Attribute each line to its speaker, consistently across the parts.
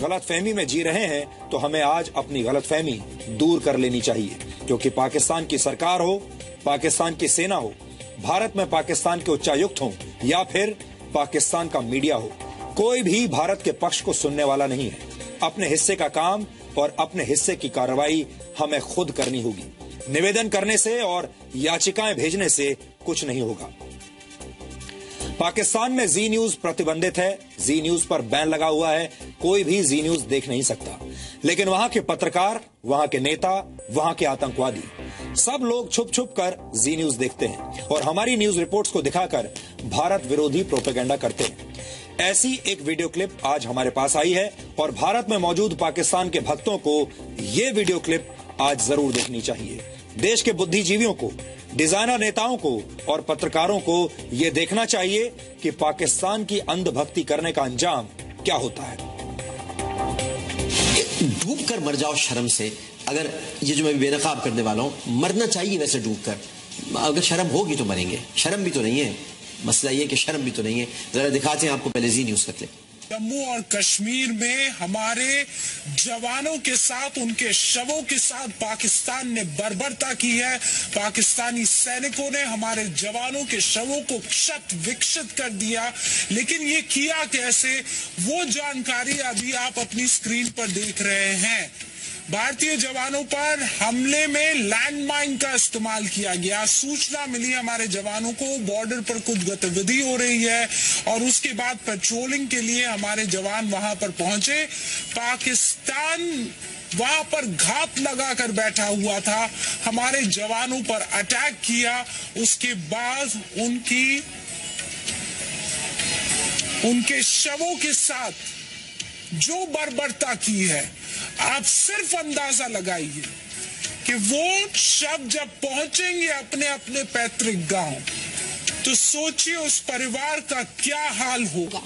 Speaker 1: गलतफहमी में जी रहे हैं तो हमें आज अपनी गलतफहमी दूर कर लेनी चाहिए, क्योंकि पाकिस्तान की सरकार हो, पाकिस्तान की सेना हो, भारत में पाकिस्तान के उच्चायुक्त हों या फिर पाकिस्तान का मीडिया हो, कोई भी भारत के पक्ष को सुनने वाला नहीं है। अपने हिस्से का काम और अपने हिस्से की कार्रवाई हमें खुद करनी होगी। निवेदन करने से और याचिकाएं भेजने से कुछ नहीं होगा। पाकिस्तान में जी न्यूज प्रतिबंधित है, जी न्यूज पर बैन लगा हुआ है, कोई भी जी न्यूज देख नहीं सकता। लेकिन वहां के पत्रकार, वहां के नेता, वहां के आतंकवादी सब लोग छुप छुप कर जी न्यूज देखते हैं और हमारी न्यूज रिपोर्ट्स को दिखाकर भारत विरोधी प्रोपेगेंडा करते हैं। ऐसी एक वीडियो क्लिप आज हमारे पास आई है और भारत में मौजूद पाकिस्तान के भक्तों को यह वीडियो क्लिप आज जरूर देखनी चाहिए। देश के बुद्धिजीवियों को, डिजाइनर नेताओं को और पत्रकारों को यह देखना चाहिए कि पाकिस्तान की अंधभक्ति करने का अंजाम क्या होता है।
Speaker 2: डूब कर मर जाओ शर्म से। अगर ये जो मैं बेनकाब करने वाला हूं, मरना चाहिए वैसे डूब कर। अगर शर्म होगी तो मरेंगे। शर्म भी तो नहीं है, मसला ये कि शर्म भी तो नहीं है। जरा दिखाते हैं आपको पहले जी न्यूज का क्लिप।
Speaker 3: जम्मू और कश्मीर में हमारे जवानों के साथ, उनके शवों के साथ पाकिस्तान ने बर्बरता की है। पाकिस्तानी सैनिकों ने हमारे जवानों के शवों को क्षत विक्षत कर दिया। लेकिन ये किया कैसे, वो जानकारी अभी आप अपनी स्क्रीन पर देख रहे हैं। भारतीय जवानों पर हमले में लैंडमाइन का इस्तेमाल किया गया। सूचना मिली हमारे जवानों को बॉर्डर पर कुछ गतिविधि हो रही है और उसके बाद पेट्रोलिंग के लिए हमारे जवान वहां पर पहुंचे। पाकिस्तान वहां पर घात लगाकर बैठा हुआ था, हमारे जवानों पर अटैक किया। उसके बाद उनके शवों के साथ जो बर्बरता की है, आप सिर्फ अंदाजा लगाइए कि वो शव जब पहुंचेंगे अपने अपने पैतृक गांव तो सोचिए उस परिवार का क्या हाल होगा।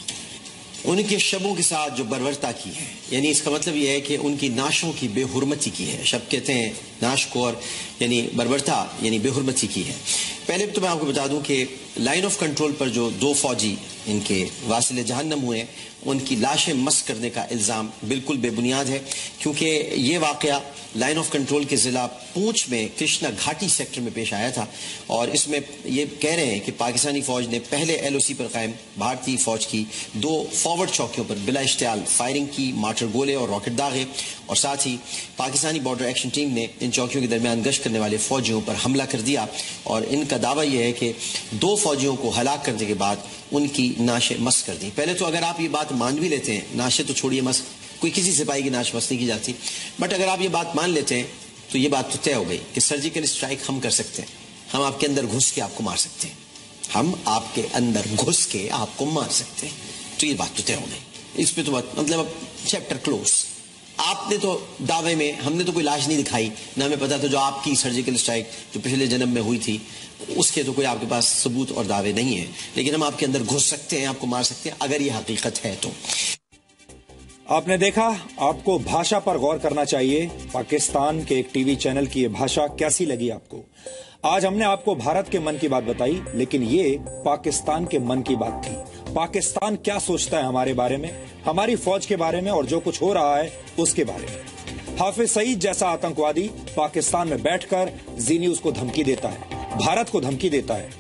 Speaker 2: उनके शवों के साथ जो बर्बरता की है, यानी इसका मतलब यह है कि उनकी नाशों की बेहुरमती की है। शब कहते हैं नाश को, और यानी बर्बरता यानी बेहुरमती की है। पहले तो मैं आपको बता दूं कि लाइन ऑफ कंट्रोल पर जो 2 फौजी इनके वासिले जहन्नम हुए, उनकी लाशें मस्क करने का इल्ज़ाम बिल्कुल बेबुनियाद है, क्योंकि ये वाकया लाइन ऑफ कंट्रोल के ज़िला पूंछ में कृष्णा घाटी सेक्टर में पेश आया था। और इसमें ये कह रहे हैं कि पाकिस्तानी फौज ने पहले LOC पर कायम भारतीय फौज की 2 फॉरवर्ड चौकियों पर बिला इश्तियाल फायरिंग की, मार्टर गोले और रॉकेट दागे, और साथ ही पाकिस्तानी बॉर्डर एक्शन टीम ने इन चौकियों के दरमियान गश्त करने वाले फौजियों पर हमला कर दिया। और इनका दावा यह है कि 2 फौजियों को हलाक करने के बाद उनकी नाशें मस्क कर दी। पहले तो अगर आप ये बात मान भी लेते हैं, नाशें तो छोड़िए, मस्क कोई किसी सिपाही की नाश मस्क नहीं की जाती, बट अगर आप ये बात मान लेते हैं तो ये बात तो तय हो गई कि सर्जिकल स्ट्राइक हम कर सकते हैं। हम आपके अंदर घुस के आपको मार सकते हैं, हम आपके अंदर घुस के आपको मार सकते हैं। तो ये बात तो तय हो गई। इस पे तो बात मतलब चैप्टर क्लोज। आपने तो दावे में, हमने तो कोई लाश नहीं दिखाई, ना हमें पता था जो आपकी सर्जिकल स्ट्राइक जो पिछले जन्म में हुई थी उसके तो कोई आपके पास सबूत और दावे नहीं है। लेकिन हम आपके अंदर घुस सकते हैं, आपको मार सकते हैं अगर ये हकीकत है तो।
Speaker 1: आपने देखा, आपको भाषा पर गौर करना चाहिए। पाकिस्तान के एक टीवी चैनल की ये भाषा कैसी लगी आपको? आज हमने आपको भारत के मन की बात बताई, लेकिन ये पाकिस्तान के मन की बात थी। पाकिस्तान क्या सोचता है हमारे बारे में, हमारी फौज के बारे में और जो कुछ हो रहा है उसके बारे में। हाफिज सईद जैसा आतंकवादी पाकिस्तान में बैठकर जी न्यूज को धमकी देता है, भारत को धमकी देता है।